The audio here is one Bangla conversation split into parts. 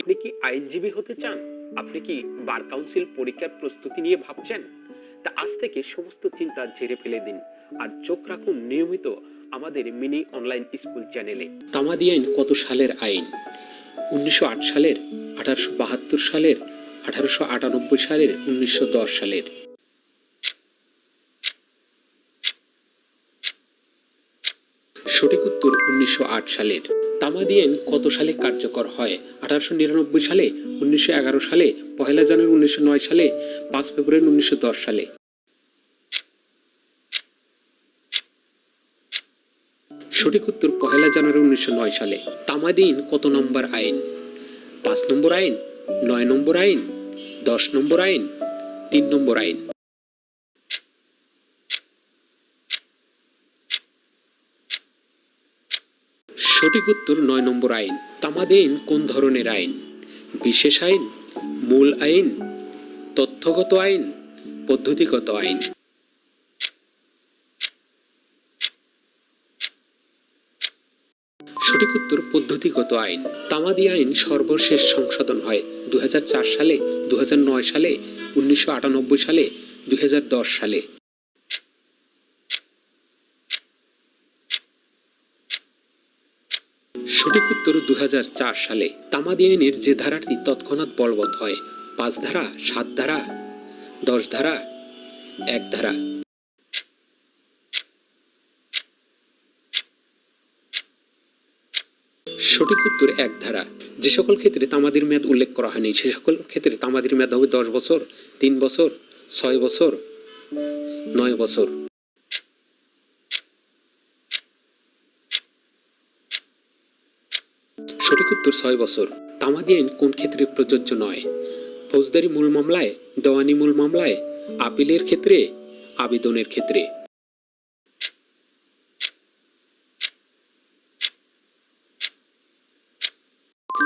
আপনি কি আইনজীবী হতে চান? আপনি কি বার কাউন্সিল পরীক্ষার প্রস্তুতি নিয়ে ভাবছেন? তা আজ থেকে সমস্ত চিন্তা ঝেড়ে ফেলে দিন আর চোখ রাখুন নিয়মিত আমাদের মিনি অনলাইন স্কুল চ্যানেলে। তামাদি আইন কত সালের আইন? 1908 সালের, 1872 সালের, 1898 সালের, 1910 সালের। সঠিক উত্তর 1908 সালের। তামাদি আইন কত সালে কার্যকর হয়? 1899 সালে, 1911 সালে, 1 জানুয়ারি 1909 সালে, 5 ফেব্রুয়ারি 1910 সালে। সঠিক উত্তর 1 জানুয়ারি 1909 সালে। তামাদি আইন কত নম্বর আইন? 5 নম্বর আইন, 9 নম্বর আইন, 10 নম্বর আইন, 3 নম্বর আইন। সঠিক উত্তর 9 নম্বর আইন। তামাদি আইন কোন ধরনের আইন? বিশেষ আইন, মূল আইন, তথ্যগত আইন, পদ্ধতিগত আইন। সঠিক উত্তর পদ্ধতিগত আইন। তামাদি আইন সর্বশেষ সংশোধন হয় 2004 সালে, 2009 সালে, 1998 সালে, 2010 সালে। সঠিক উত্তর 2004 সালে। তামাদি আইনের যে ধারাটি তৎক্ষণাৎ বলবৎ হয়? 5 ধারা, 7 ধারা, 10 ধারা, 1 ধারা। সঠিক উত্তর 1 ধারা। যে সকল ক্ষেত্রে তামাদির মেয়াদ উল্লেখ করা হয়নি সে সকল ক্ষেত্রে তামাদির মেয়াদ হবে 10 বছর, 3 বছর, 6 বছর, 9 বছর। সঠিক উত্তর 6 বছর। তামাদি আইন কোন ক্ষেত্রে প্রযোজ্য নয়? ফৌজদারি মূল মামলায়, দেওয়ানি মূল মামলায়, আপিলের ক্ষেত্রে, আবেদনের ক্ষেত্রে।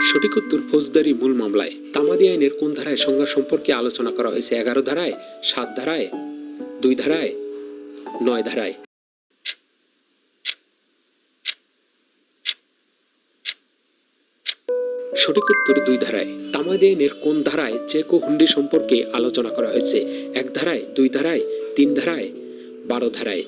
সঠিক উত্তর ফৌজদারি মূল মামলায়। তামাদি আইনের কোন ধারায় সংজ্ঞা সম্পর্কে আলোচনা করা হয়েছে? 11 ধারায়, 7 ধারায়, 2 ধারায়, 9 ধারায়। সঠিক উত্তর 2 ধারায়। তামাদি আইনের কোন ধারায় চেক ও হুন্ডি সম্পর্কে আলোচনা করা হয়েছে? 1 ধারায়, 2 ধারায়, 3 ধারায়, 12 ধারায়।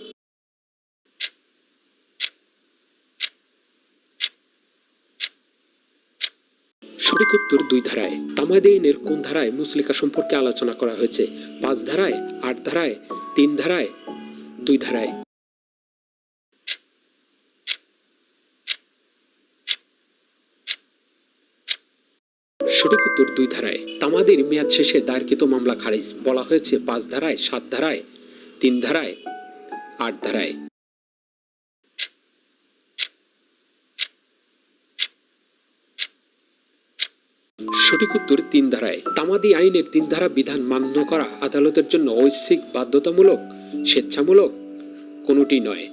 সঠিক উত্তর 2 ধারায়। তামাদি আইনের কোন ধারায় মুচলেকা সম্পর্কে আলোচনা করা হয়েছে? 5 ধারায়, 8 ধারায়, 3 ধারায়, 2 ধারায়। সঠিক উত্তর 2 ধারায়। তামাদির মেয়াদ শেষে দায়েরকৃত মামলা খারিজ বলা হয়েছে 5 ধারায়, 7 ধারায়, 3 ধারায়, 8 ধারায়। সঠিক উত্তর 3 ধারায়। তামাদি আইনের 3 ধারা বিধান মান্য করা আদালতের জন্য ঐচ্ছিক, বাধ্যতামূলক, স্বেচ্ছামূলক, কোনোটি নয়।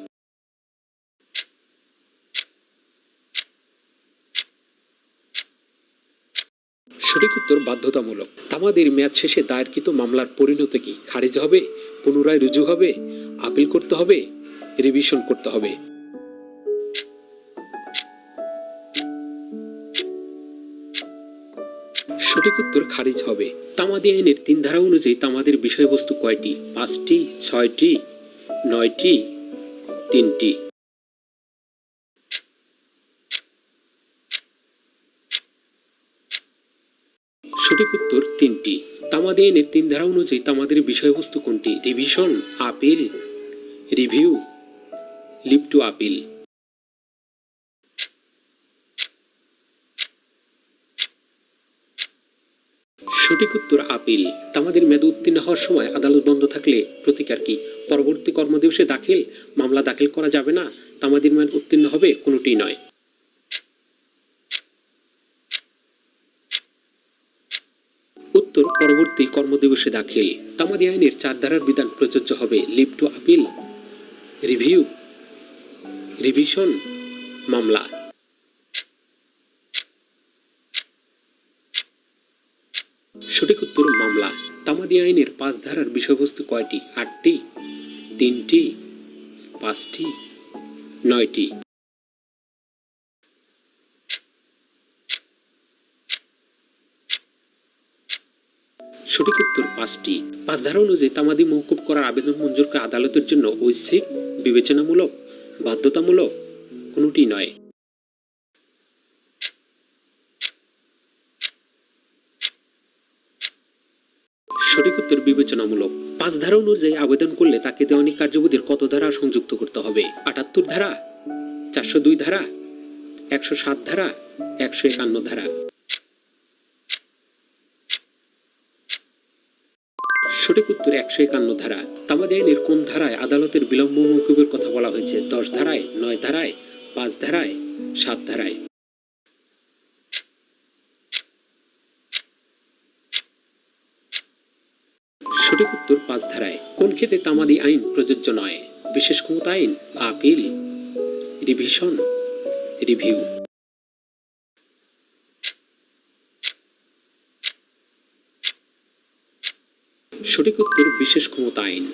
সঠিক উত্তর বাধ্যতামূলক। তামাদির মেয়াদ শেষে দায়েরকৃত মামলার পরিণতি কি? খারিজ হবে, পুনরায় রুজু হবে, আপিল করতে হবে, রিভিশন করতে হবে। সঠিক উত্তর খারিজ হবে। তামাদি আইনের 3 ধারা অনুযায়ী তামাদির বিষয়বস্তু কয়টি? 5টি, 6টি, 9টি, 3টি। সঠিক উত্তর 3টি। তামাদি আইনের 3 ধারা অনুযায়ী তামাদির বিষয়বস্তু কোনটি? Revision, appeal, review, leave to appeal. সঠিক উত্তর আপিল। তামাদির মেয়াদ উত্তীর্ণ হওয়ার সময় আদালত বন্ধ থাকলে প্রতিকার কি? পরবর্তী কর্মদিবসে দাখিল, মামলা দাখিল করা যাবে না, তামাদির মেয়াদ উত্তীর্ণ হবে, কোনোটি নয়। উত্তর পরবর্তী কর্মদিবসে দাখিল। তামাদি আইনের 4 ধারার বিধান প্রযোজ্য হবে? Leave to appeal, review, revision, মামলা। সঠিক উত্তর মামলা। তামাদি আইনের 5 ধারার বিষয়বস্তু কয়টি? 8টি, 3টি, 5টি, 9টি। সঠিক উত্তর 5টি। 5 ধারা অনুযায়ী তামাদি মওকুফ করার আবেদন মঞ্জুর করা আদালতের জন্য ঐচ্ছিক, বিবেচনামূলক, বাধ্যতামূলক কোনোটি নয়। সঠিক উত্তর বিবেচনামূলক। 5 ধারা অনুযায়ী আবেদন করলে তাকে দেওয়ানি কার্যবিধির কত ধারা সংযুক্ত করতে হবে? 78 ধারা, 402 ধারা, 107 ধারা, 151 ধারা। সঠিক উত্তর 151 ধারা। তামাদি আইনের কোন ধারায় আদালতের বিলম্ব মওকুফের কথা বলা হয়েছে? 10 ধারায়, 9 ধারায়, 5 ধারায়, 7 ধারায়। সঠিক উত্তর 5 ধারায়। কোন ক্ষেত্রে তামাদি আইন প্রযোজ্য নয়? বিশেষ ক্ষমতা আইন, আপিল, রিভিশন, রিভিউ। সঠিক উত্তর বিশেষ ক্ষমতা আইন।